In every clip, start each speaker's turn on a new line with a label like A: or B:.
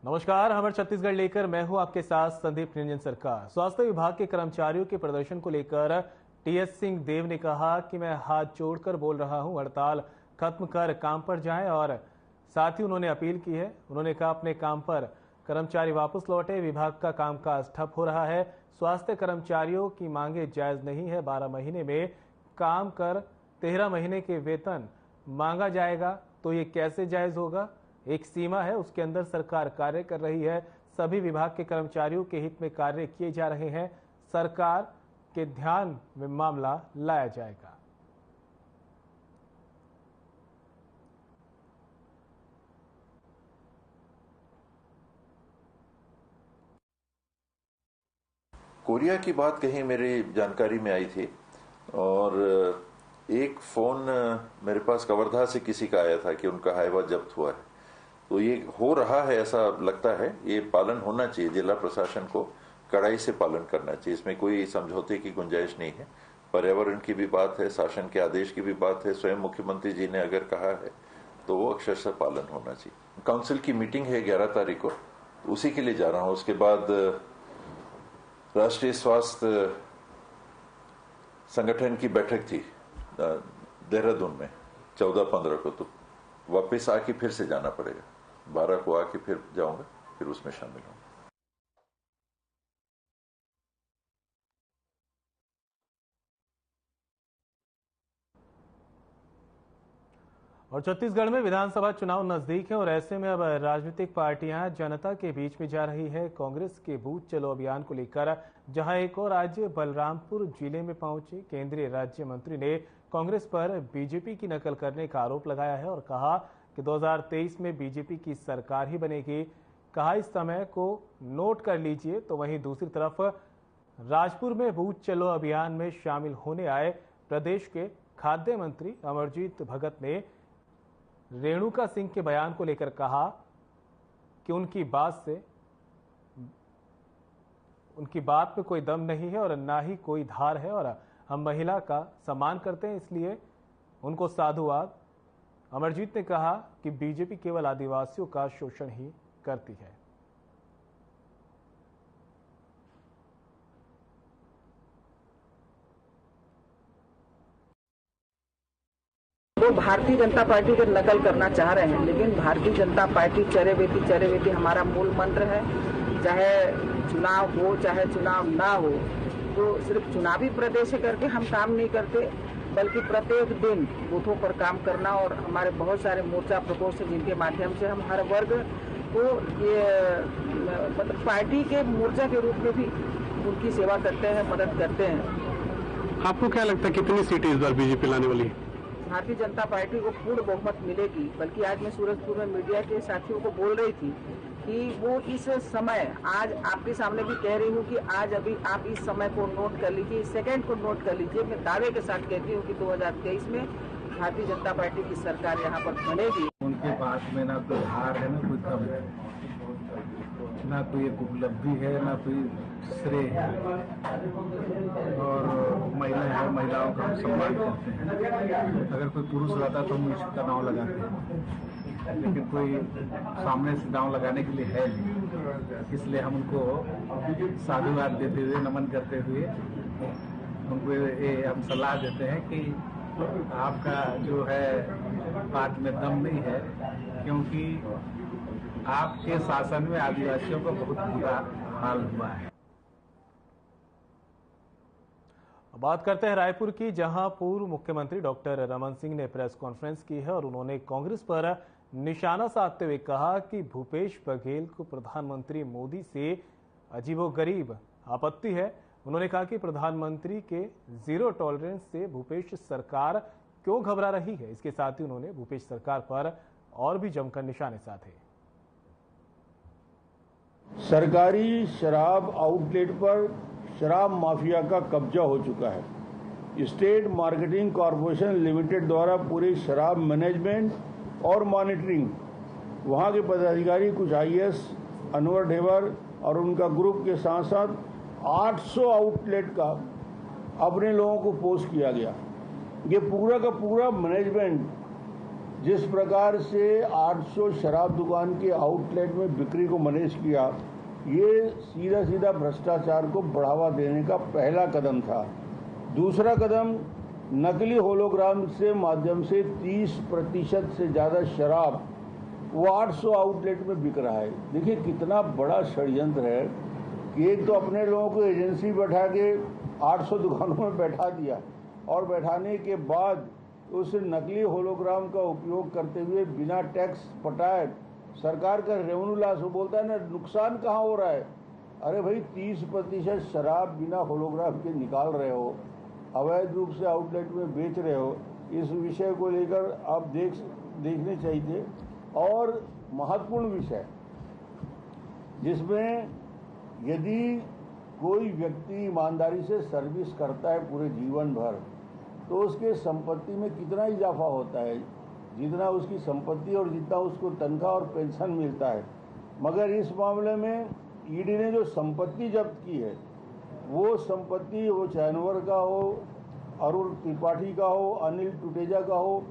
A: नमस्कार, हमर छत्तीसगढ़ लेकर मैं हूं आपके साथ संदीप निरंजन सरकार। स्वास्थ्य विभाग के कर्मचारियों के प्रदर्शन को लेकर टीएस सिंह देव ने कहा कि मैं हाथ जोड़कर बोल रहा हूं, हड़ताल खत्म कर काम पर जाएं। और साथ ही उन्होंने अपील की है। उन्होंने कहा अपने काम पर कर्मचारी वापस लौटे, विभाग का कामकाज ठप हो रहा है। स्वास्थ्य कर्मचारियों की मांगे जायज नहीं है। 12 महीने में काम कर 13 महीने के वेतन मांगा जाएगा तो ये कैसे जायज होगा। एक सीमा है, उसके अंदर सरकार कार्य कर रही है। सभी विभाग के कर्मचारियों के हित में कार्य किए जा रहे हैं। सरकार के ध्यान में मामला लाया जाएगा।
B: कोरिया की बात कहीं मेरी जानकारी में आई थी और एक फोन मेरे पास कवर्धा से किसी का आया था कि उनका हाईवा जब्त हुआ है। तो ये हो रहा है, ऐसा लगता है। ये पालन होना चाहिए, जिला प्रशासन को कड़ाई से पालन करना चाहिए। इसमें कोई समझौते की गुंजाइश नहीं है। पर्यावरण की भी बात है, शासन के आदेश की भी बात है। स्वयं मुख्यमंत्री जी ने अगर कहा है तो वो अक्षरशः पालन होना चाहिए। काउंसिल की मीटिंग है 11 तारीख को, उसी के लिए जा रहा हूं। उसके बाद राष्ट्रीय स्वास्थ्य संगठन की बैठक थी देहरादून में 14-15 को, तो वापस आके फिर से जाना पड़ेगा। 12 को आके फिर जाऊंगा, फिर उसमें शामिल होंगे।
A: और छत्तीसगढ़ में विधानसभा चुनाव नजदीक है और ऐसे में अब राजनीतिक पार्टियां जनता के बीच में जा रही है। कांग्रेस के बूथ चलो अभियान को लेकर जहां एक और आज बलरामपुर जिले में पहुंचे केंद्रीय राज्य मंत्री ने कांग्रेस पर बीजेपी की नकल करने का आरोप लगाया है और कहा कि 2023 में बीजेपी की सरकार ही बनेगी। कहा इस समय को नोट कर लीजिए। तो वहीं दूसरी तरफ राजपुर में बूथ चलो अभियान में शामिल होने आए प्रदेश के खाद्य मंत्री अमरजीत भगत ने रेणुका सिंह के बयान को लेकर कहा कि उनकी बात में कोई दम नहीं है और ना ही कोई धार है और हम महिला का सम्मान करते हैं, इसलिए उनको साधुवाद। अमरजीत ने कहा कि बीजेपी केवल आदिवासियों का शोषण ही करती है।
C: वो भारतीय जनता पार्टी की नकल करना चाह रहे हैं, लेकिन भारतीय जनता पार्टी चरेवेती हमारा मूल मंत्र है। चाहे चुनाव हो चाहे चुनाव ना हो, तो सिर्फ चुनावी प्रदेश करके हम काम नहीं करते, बल्कि प्रत्येक दिन बूथों पर काम करना। और हमारे बहुत सारे मोर्चा प्रकोष्ठ जिनके माध्यम से हम हर वर्ग को ये मतलब पार्टी के मोर्चा के रूप में भी उनकी सेवा करते हैं, मदद करते हैं।
D: आपको क्या लगता है कितनी सीटें इस बार बीजेपी लाने वाली है?
C: भारतीय जनता पार्टी को पूर्ण बहुमत मिलेगी। बल्कि आज मैं सूरजपुर में मीडिया के साथियों को बोल रही थी कि वो इस समय, आज आपके सामने भी कह रही हूँ कि आज अभी आप इस समय को नोट कर लीजिए, इस सेकंड को नोट कर लीजिए। मैं दावे के साथ कहती हूँ कि 2023 में भारतीय जनता पार्टी की सरकार यहाँ पर बनेगी।
E: उनके पास में ना कोई हार है, ना कोई कम है, ना कोई एक उपलब्धि है, ना कोई श्रेय है। और महिलाएं हैं, महिलाओं का हम सम्मान करते हैं। अगर कोई पुरुष रहता तो हम इसका नाम लगाते हैं, लेकिन कोई सामने से दांव लगाने के लिए है नहीं। इसलिए हम उनको साधुवाद देते हुए, नमन करते हुए उनको ये हम सलाह देते हैं कि आपका जो है बात में दम नहीं है, क्योंकि आपके शासन में आदिवासियों का बहुत बुरा हाल हुआ है।
A: बात करते हैं रायपुर की, जहां पूर्व मुख्यमंत्री डॉक्टर रमन सिंह ने प्रेस कॉन्फ्रेंस की है और उन्होंने कांग्रेस पर निशाना साधते हुए कहा कि भूपेश बघेल को प्रधानमंत्री मोदी से अजीबोगरीब आपत्ति है। उन्होंने कहा कि प्रधानमंत्री के जीरो टॉलरेंस से भूपेश सरकार क्यों घबरा रही है। इसके साथ ही उन्होंने भूपेश सरकार पर और भी जमकर निशाने साधे।
F: सरकारी शराब आउटलेट पर शराब माफिया का कब्जा हो चुका है। स्टेट मार्केटिंग कॉरपोरेशन लिमिटेड द्वारा पूरी शराब मैनेजमेंट और मॉनिटरिंग, वहां के पदाधिकारी कुछ आईएएस, अनवर ढेबर और उनका ग्रुप के साथ साथ 800 आउटलेट का अपने लोगों को पोस्ट किया गया। ये पूरा का पूरा मैनेजमेंट जिस प्रकार से 800 शराब दुकान के आउटलेट में बिक्री को मैनेज किया, ये सीधा सीधा भ्रष्टाचार को बढ़ावा देने का पहला कदम था। दूसरा कदम, नकली होलोग्राम से माध्यम से 30% से ज़्यादा शराब वो 800 आउटलेट में बिक रहा है। देखिए कितना बड़ा षड्यंत्र है कि एक तो अपने लोगों को एजेंसी बैठा के 800 दुकानों में बैठा दिया और बैठाने के बाद उस नकली होलोग्राम का उपयोग करते हुए बिना टैक्स पटाए सरकार का रेवेन्यू लॉस हो, बोलता है ना नुकसान कहाँ हो रहा है। अरे भाई 30% शराब बिना होलोग्राम के निकाल रहे हो, अवैध रूप से आउटलेट में बेच रहे हो, इस विषय को लेकर आप देखने चाहिए। और महत्वपूर्ण विषय जिसमें यदि कोई व्यक्ति ईमानदारी से सर्विस करता है पूरे जीवन भर तो उसके संपत्ति में कितना इजाफा होता है, जितना उसकी संपत्ति और जितना उसको तनख्वाह और पेंशन मिलता है। मगर इस मामले में ईडी ने जो संपत्ति जब्त की है वो संपत्ति वो चैनवर का हो, अरुण त्रिपाठी का हो, अनिल टुटेजा का हो,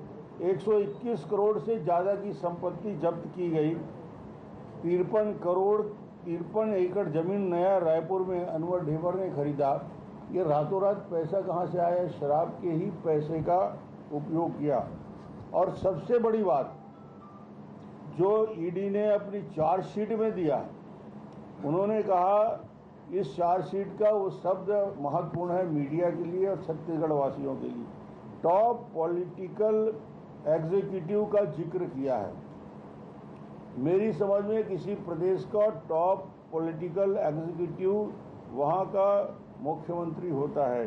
F: 121 करोड़ से ज़्यादा की संपत्ति जब्त की गई। 53 एकड़ जमीन नया रायपुर में अनवर ढेबर ने खरीदा। ये रातों रात पैसा कहाँ से आया? शराब के ही पैसे का उपयोग किया। और सबसे बड़ी बात जो ईडी ने अपनी चार्जशीट में दिया, उन्होंने कहा इस चार्जशीट का वो शब्द महत्वपूर्ण है मीडिया के लिए और छत्तीसगढ़ वासियों के लिए, टॉप पॉलिटिकल एग्जीक्यूटिव का जिक्र किया है। मेरी समझ में किसी प्रदेश का टॉप पॉलिटिकल एग्जीक्यूटिव वहाँ का मुख्यमंत्री होता है,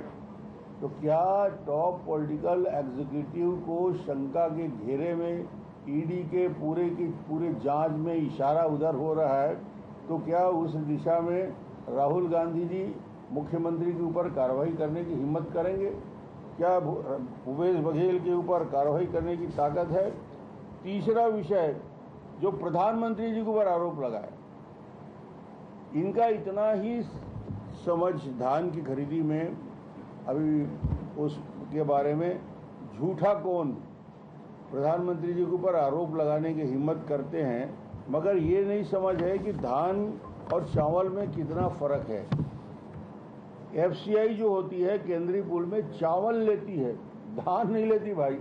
F: तो क्या टॉप पॉलिटिकल एग्जीक्यूटिव को शंका के घेरे में ईडी के पूरे जांच में इशारा उधर हो रहा है, तो क्या उस दिशा में राहुल गांधी जी मुख्यमंत्री के ऊपर कार्रवाई करने की हिम्मत करेंगे? क्या भूपेश बघेल के ऊपर कार्रवाई करने की ताकत है? तीसरा विषय जो प्रधानमंत्री जी के ऊपर आरोप लगाए, इनका इतना ही समझ धान की खरीदी में अभी उसके बारे में झूठा कौन प्रधानमंत्री जी के ऊपर आरोप लगाने की हिम्मत करते हैं, मगर ये नहीं समझ है कि धान और चावल में कितना फर्क है। एफसीआई जो होती है केंद्रीय पूल में चावल लेती है, धान नहीं लेती भाई।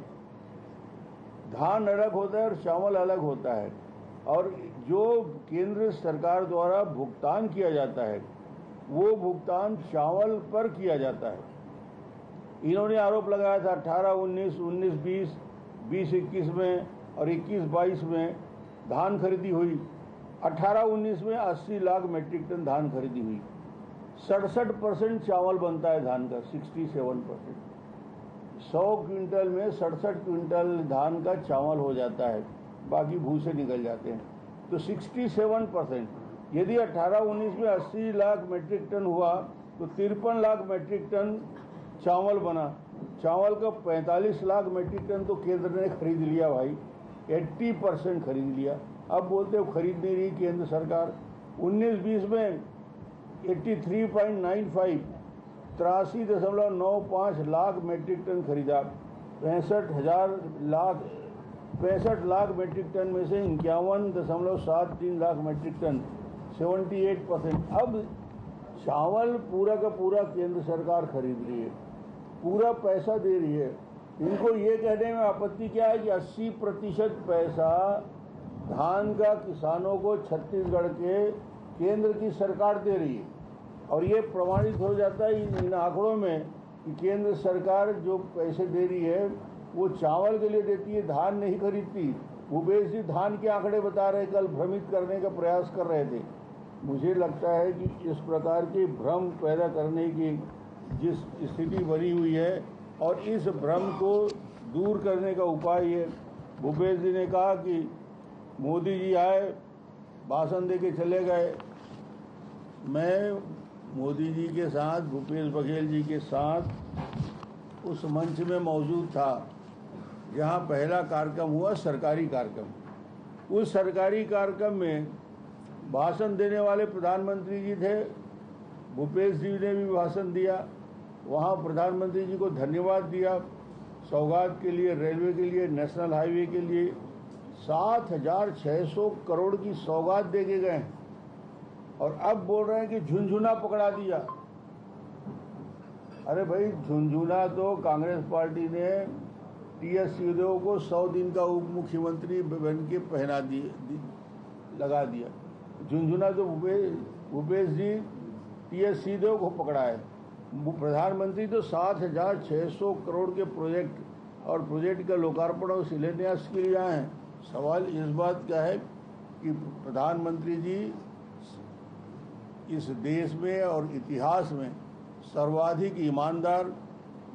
F: धान अलग होता है और चावल अलग होता है, और जो केंद्र सरकार द्वारा भुगतान किया जाता है वो भुगतान चावल पर किया जाता है। इन्होंने आरोप लगाया था 18-19, 19-20, 20-21 में और 21-22 में धान खरीदी हुई। 18-19 में 80 लाख मेट्रिक टन धान खरीदी हुई। 67% चावल बनता है धान का, 67%। 100 क्विंटल में 67 क्विंटल धान का चावल हो जाता है, बाकी भूसे निकल जाते हैं। तो 67%, यदि 18-19 में 80 लाख मेट्रिक टन हुआ तो 53 लाख मेट्रिक टन चावल बना। चावल का 45 लाख मेट्रिक टन तो केंद्र ने खरीद लिया भाई, 80% खरीद लिया। अब बोलते हो खरीद नहीं रही केंद्र सरकार। 19-20 में 83.95, 83.95 लाख मेट्रिक टन खरीदा। 65 लाख मेट्रिक टन में से 51.73 लाख मेट्रिक टन, 78%। अब चावल पूरा का पूरा केंद्र सरकार खरीद रही है, पूरा पैसा दे रही है। इनको ये कहने में आपत्ति क्या है कि 80% पैसा धान का किसानों को छत्तीसगढ़ के केंद्र की सरकार दे रही है, और ये प्रमाणित हो जाता है इन आंकड़ों में कि केंद्र सरकार जो पैसे दे रही है वो चावल के लिए देती है, धान नहीं खरीदती। भूपेश जी धान के आंकड़े बता रहे, कल भ्रमित करने का प्रयास कर रहे थे। मुझे लगता है कि इस प्रकार के भ्रम पैदा करने की जिस स्थिति बनी हुई है और इस भ्रम को दूर करने का उपाय ये, भूपेश जी ने कहा कि मोदी जी आए भाषण दे के चले गए। मैं मोदी जी के साथ, भूपेश बघेल जी के साथ उस मंच में मौजूद था जहां पहला कार्यक्रम हुआ, सरकारी कार्यक्रम। उस सरकारी कार्यक्रम में भाषण देने वाले प्रधानमंत्री जी थे, भूपेश जी ने भी भाषण दिया। वहां प्रधानमंत्री जी को धन्यवाद दिया, सौगात के लिए, रेलवे के लिए, नेशनल हाईवे के लिए 7,600 करोड़ की सौगात दे के गए और अब बोल रहे हैं कि झुनझुना पकड़ा दिया। अरे भाई, झुनझुना तो कांग्रेस पार्टी ने टीएस सिंहदेव को 100 दिन का उप मुख्यमंत्री बन के पहना लगा दिया। झुनझुना तो भूपेश जी टीएस सिंहदेव को पकड़ा है। प्रधानमंत्री तो 7,600 करोड़ के प्रोजेक्ट का लोकार्पण और शिलान्यास के लिए आए हैं। सवाल इस बात का है कि प्रधानमंत्री जी इस देश में और इतिहास में सर्वाधिक ईमानदार,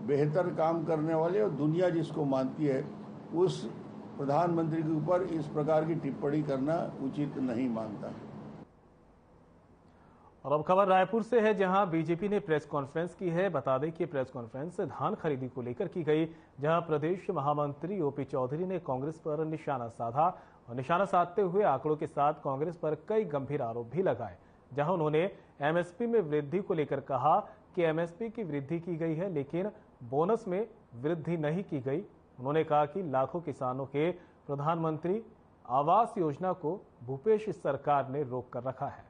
F: बेहतर काम करने वाले और दुनिया जिसको मानती है, उस प्रधानमंत्री के ऊपर इस प्रकार की टिप्पणी करना उचित नहीं मानता।
A: और अब खबर रायपुर से है, जहां बीजेपी ने प्रेस कॉन्फ्रेंस की है। बता दें कि प्रेस कॉन्फ्रेंस धान खरीदी को लेकर की गई, जहां प्रदेश महामंत्री ओपी चौधरी ने कांग्रेस पर निशाना साधा और निशाना साधते हुए आंकड़ों के साथ कांग्रेस पर कई गंभीर आरोप भी लगाए। जहां उन्होंने एमएसपी में वृद्धि को लेकर कहा कि एमएसपी की वृद्धि की गई है, लेकिन बोनस में वृद्धि नहीं की गई। उन्होंने कहा कि लाखों किसानों के प्रधानमंत्री आवास योजना को भूपेश सरकार ने रोक कर रखा है।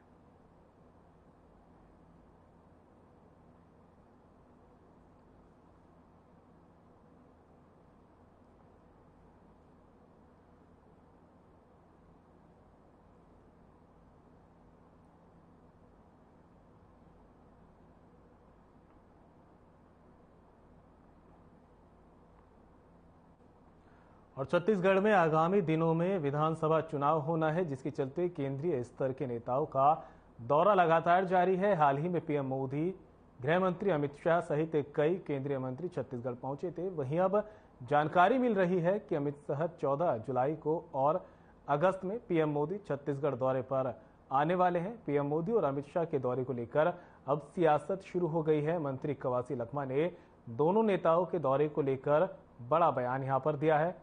A: और छत्तीसगढ़ में आगामी दिनों में विधानसभा चुनाव होना है, जिसके चलते केंद्रीय स्तर के नेताओं का दौरा लगातार जारी है। हाल ही में पीएम मोदी, गृह मंत्री अमित शाह सहित कई केंद्रीय मंत्री छत्तीसगढ़ पहुंचे थे। वहीं अब जानकारी मिल रही है कि अमित शाह 14 जुलाई को और अगस्त में पीएम मोदी छत्तीसगढ़ दौरे पर आने वाले हैं। पीएम मोदी और अमित शाह के दौरे को लेकर अब सियासत शुरू हो गई है। मंत्री कवासी लखमा ने दोनों नेताओं के दौरे को लेकर बड़ा बयान यहां पर दिया है।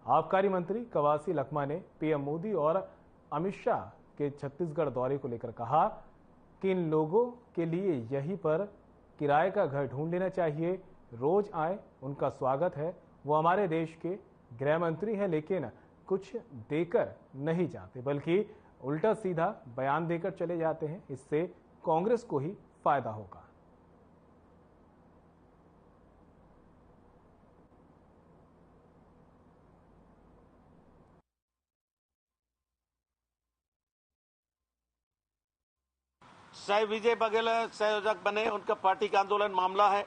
A: आबकारी मंत्री कवासी लखमा ने पीएम मोदी और अमित शाह के छत्तीसगढ़ दौरे को लेकर कहा कि इन लोगों के लिए यहीं पर किराए का घर ढूंढ लेना चाहिए, रोज आए, उनका स्वागत है। वो हमारे देश के गृह मंत्री हैं, लेकिन कुछ देकर नहीं जाते, बल्कि उल्टा सीधा बयान देकर चले जाते हैं। इससे कांग्रेस को ही फायदा होगा।
G: चाहे विजय बघेल संयोजक बने, उनका पार्टी का आंदोलन मामला है।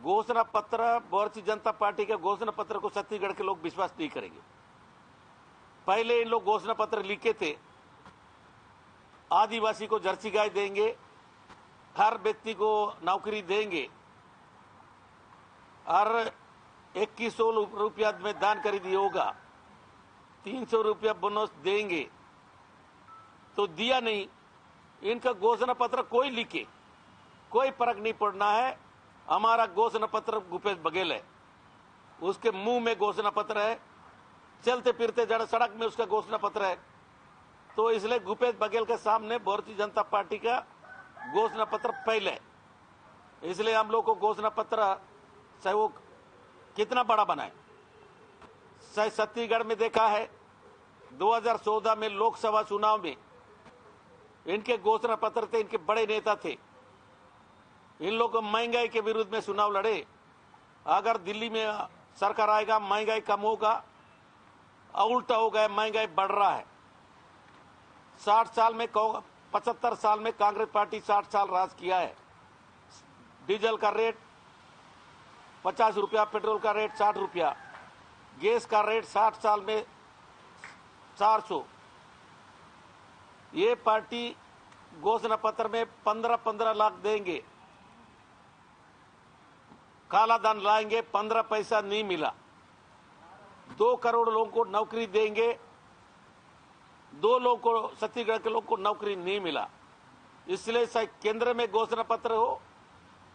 G: घोषणा पत्र, भारतीय जनता पार्टी के घोषणा पत्र को छत्तीसगढ़ के लोग विश्वास नहीं करेंगे। पहले इन लोग घोषणा पत्र लिखे थे, आदिवासी को जर्सी गाय देंगे, हर व्यक्ति को नौकरी देंगे, हर 2100 रुपया में दान खरीदी होगा, 300 रुपया बोनस देंगे, तो दिया नहीं। इनका घोषणा पत्र कोई लिखे, कोई फर्क नहीं पड़ना है। हमारा घोषणा पत्र भूपेश बघेल है, उसके मुंह में घोषणा पत्र है, चलते फिरते जड़ सड़क में उसका घोषणा पत्र है। तो इसलिए भूपेश बघेल के सामने भारतीय जनता पार्टी का घोषणा पत्र पहले है। इसलिए हम लोग को घोषणा पत्र चाहे वो कितना बड़ा बनाए, चाहे छत्तीसगढ़ में देखा है 2014 में लोकसभा चुनाव में इनके घोषणा पत्र थे, इनके बड़े नेता थे। इन लोगों को महंगाई के विरुद्ध में चुनाव लड़े। अगर दिल्ली में सरकार आएगा, महंगाई कम होगा, उल्टा हो गया, महंगाई बढ़ रहा है। 60 साल में 75 साल में कांग्रेस पार्टी 60 साल राज किया है। डीजल का रेट 50 रुपया, पेट्रोल का रेट 60 रुपया, गैस का रेट 60 साल में 400। ये पार्टी घोषणा पत्र में 15-15 लाख देंगे, काला धन लाएंगे, 15 पैसा नहीं मिला। 2 करोड़ लोगों को नौकरी देंगे, 2 लोगों को, छत्तीसगढ़ के लोगों को नौकरी नहीं मिला। इसलिए चाहे केंद्र में घोषणा पत्र हो,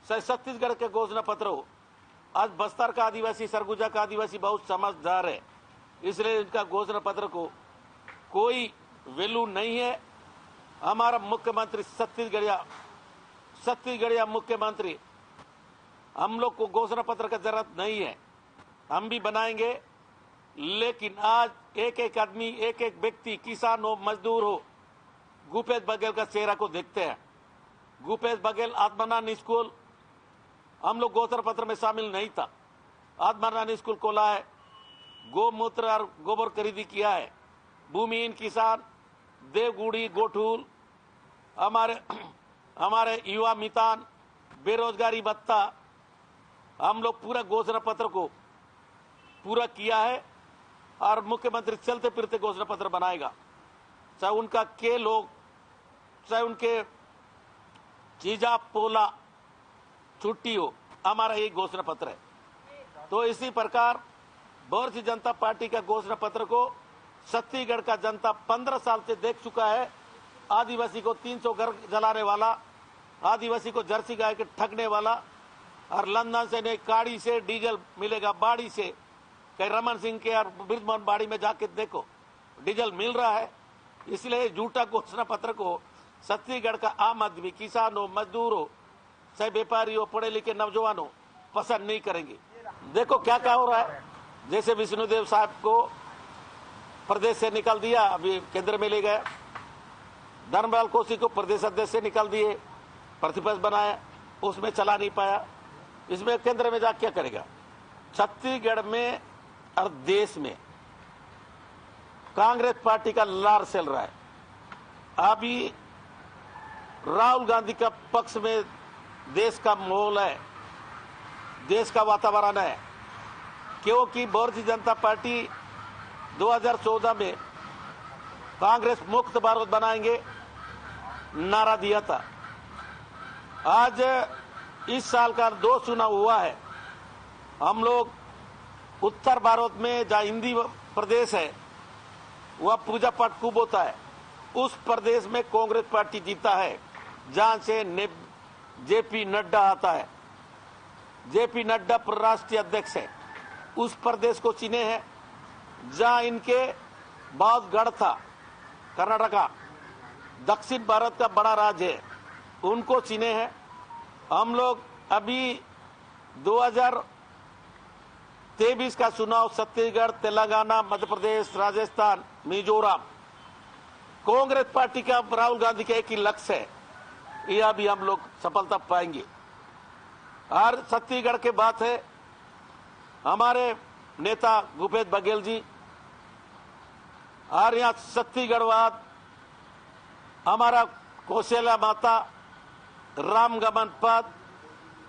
G: चाहे छत्तीसगढ़ के घोषणा पत्र हो, आज बस्तर का आदिवासी, सरगुजा का आदिवासी बहुत समझदार है, इसलिए इनका घोषणा पत्र को कोई वैल्यू नहीं है। हमारा मुख्यमंत्री छत्तीसगढ़िया मुख्यमंत्री हम लोग को घोषणा पत्र का जरूरत नहीं है, हम भी बनाएंगे। लेकिन आज एक एक आदमी, एक एक व्यक्ति, किसान हो, मजदूर हो, भूपेश बघेल का चेहरा को देखते हैं। भूपेश बघेल आत्मानंद स्कूल हम लोग घोषणा पत्र में शामिल नहीं था। आत्मानंद स्कूल खोला है, गोमूत्र और गोबर खरीदी किया है, भूमिहीन किसान, देवगुड़ी, गोठूल, हमारे युवा मितान, बेरोजगारी भत्ता, हम लोग पूरा घोषणा पत्र को पूरा किया है। और मुख्यमंत्री चलते फिरते घोषणा पत्र बनाएगा, चाहे उनका के लोग, चाहे उनके चीजा पोला छुट्टी हो, हमारा यही घोषणा पत्र है। तो इसी प्रकार भारतीय जनता पार्टी का घोषणा पत्र को छत्तीसगढ़ का जनता 15 साल से देख चुका है। आदिवासी को 300 घर जलाने वाला, आदिवासी को जर्सी गाय के ठगने वाला, और लंदन से नहीं, काड़ी से डीजल मिलेगा, बाड़ी से, कहीं रमन सिंह के और ब्रिजमोहन बाड़ी में जाके देखो, डीजल मिल रहा है। इसलिए झूठा घोषणा पत्र को छत्तीसगढ़ का आम आदमी, किसान हो, मजदूर हो, चाहे व्यापारी हो, पढ़े लिखे नौजवान हो, पसंद नहीं करेंगे। देखो क्या क्या हो रहा है। जैसे विष्णुदेव साहब को प्रदेश से निकाल दिया, अभी केंद्र में ले गया। धर्मलाल कोसी को प्रदेश अध्यक्ष से निकाल दिए, प्रतिपक्ष बनाया, उसमें चला नहीं पाया। इसमें केंद्र में जा क्या करेगा। छत्तीसगढ़ में और देश में कांग्रेस पार्टी का लार चल रहा है। अभी राहुल गांधी का पक्ष में देश का माहौल है, देश का वातावरण है, क्योंकि भारतीय जनता पार्टी 2014 में कांग्रेस मुक्त भारत बनाएंगे नारा दिया था। आज इस साल का 2 चुनाव हुआ है। हम लोग उत्तर भारत में जहाँ हिंदी प्रदेश है वह पूजा पाठ खूब होता है, उस प्रदेश में कांग्रेस पार्टी जीता है, जहां से जेपी नड्डा आता है। जेपी नड्डा राष्ट्रीय अध्यक्ष है, उस प्रदेश को चुने हैं। जहां इनके बहुत गढ़ था, कर्नाटका दक्षिण भारत का बड़ा राज्य है, उनको चुने हैं। हम लोग अभी 2023 का चुनाव छत्तीसगढ़, तेलंगाना, मध्य प्रदेश, राजस्थान, मिजोरम, कांग्रेस पार्टी का, राहुल गांधी का एक ही लक्ष्य है, यह भी हम लोग सफलता पाएंगे। और छत्तीसगढ़ के बात है, हमारे नेता भूपेश बघेल जी, और यहाँ छत्तीसगढ़वाद, हमारा कौशल्या माता, रामगमन पथ,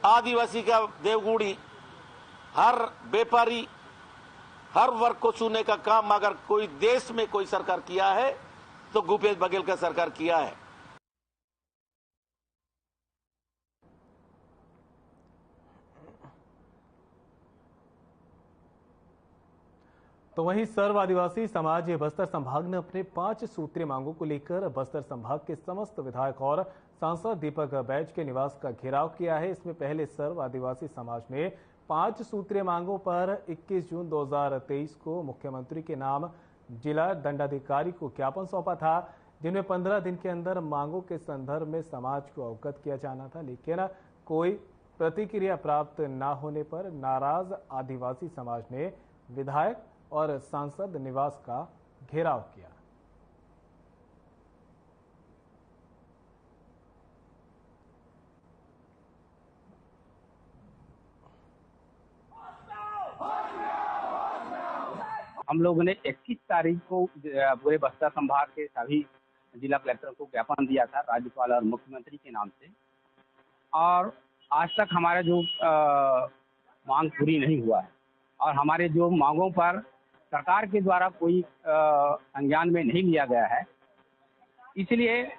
G: आदिवासी का देवगुड़ी, हर व्यापारी, हर वर्ग को छूने का काम अगर कोई देश में कोई सरकार किया है तो भूपेश बघेल का सरकार किया है।
A: तो वहीं सर्व आदिवासी समाज बस्तर संभाग ने अपने 5 सूत्रीय मांगों को लेकर बस्तर संभाग के समस्त विधायक और सांसद दीपक बैज के निवास का घेराव किया है। इसमें पहले सर्व आदिवासी समाज ने 5 सूत्रीय मांगों पर 21 जून 2023 को मुख्यमंत्री के नाम जिला दंडाधिकारी को ज्ञापन सौंपा था, जिनमें 15 दिन के अंदर मांगों के संदर्भ में समाज को अवगत किया जाना था। लेकिन कोई प्रतिक्रिया प्राप्त न होने पर नाराज आदिवासी समाज ने विधायक और सांसद निवास का घेराव किया।
H: हम लोगों ने 21 तारीख को पूरे बस्तर संभाग के सभी जिला कलेक्टर को ज्ञापन दिया था, राज्यपाल और मुख्यमंत्री के नाम से, और आज तक हमारा जो मांग पूरी नहीं हुआ है और हमारे जो मांगों पर सरकार के द्वारा कोई संज्ञान में नहीं लिया गया है। इसलिए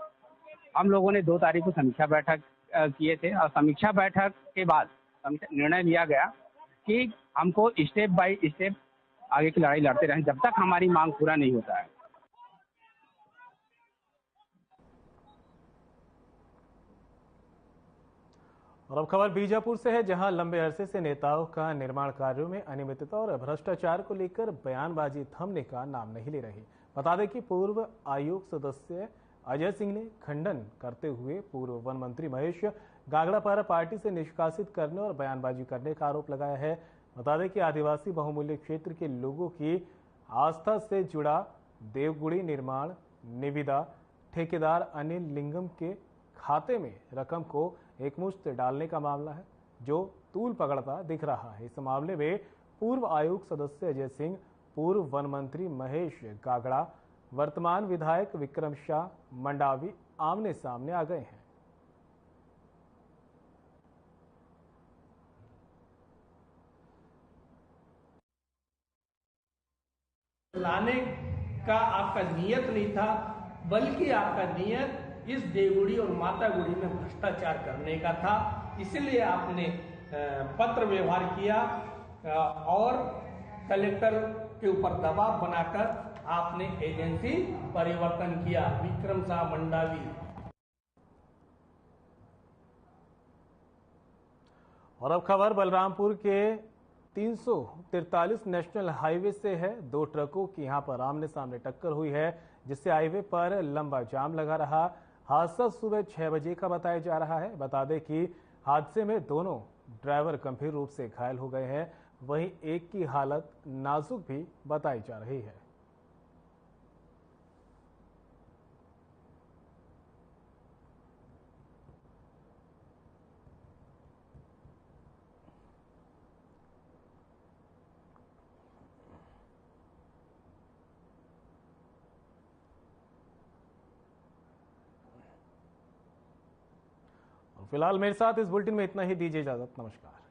H: हम लोगों ने 2 तारीख को समीक्षा बैठक किए थे और समीक्षा बैठक के बाद निर्णय लिया गया कि हमको स्टेप बाय स्टेप आगे की लड़ाई लड़ते रहें जब तक हमारी मांग पूरा नहीं होता है।
A: और अब खबर बीजापुर से है, जहां लंबे अरसे से नेताओं का निर्माण कार्यों में अनियमितता और भ्रष्टाचार को लेकर बयानबाजी थमने का नाम नहीं ले रही। बता दें कि पूर्व आयोग सदस्य अजय सिंह ने खंडन करते हुए पूर्व वन मंत्री महेश गागड़ा पर पार्टी से निष्कासित करने और बयानबाजी करने का आरोप लगाया है। बता दें कि आदिवासी बहुमूल्य क्षेत्र के लोगों की आस्था से जुड़ा देवगुड़ी निर्माण निविदा ठेकेदार अनिल लिंगम के खाते में रकम को एकमुश्त डालने का मामला है, जो तूल पकड़ता दिख रहा है। इस मामले में पूर्व आयोग सदस्य अजय सिंह, पूर्व वन मंत्री महेश गागड़ा, वर्तमान विधायक विक्रम शाह मंडावी आमने सामने आ गए हैं।
I: लाने का आपका नियत नहीं था, बल्कि आपका नियत इस देवगुड़ी और माता गुड़ी में भ्रष्टाचार करने का था। इसलिए आपने पत्र व्यवहार किया और कलेक्टर के ऊपर दबाव बनाकर आपने एजेंसी परिवर्तन किया। विक्रम शाह मंडावी।
A: और अब खबर बलरामपुर के 343 नेशनल हाईवे से है। दो ट्रकों की यहां पर आमने सामने टक्कर हुई है, जिससे हाईवे पर लंबा जाम लगा रहा। हादसा सुबह 6 बजे का बताया जा रहा है। बता दें कि हादसे में दोनों ड्राइवर गंभीर रूप से घायल हो गए हैं, वहीं एक की हालत नाजुक भी बताई जा रही है। फिलहाल मेरे साथ इस बुलेटिन में इतना ही। दीजिए इजाजत। नमस्कार।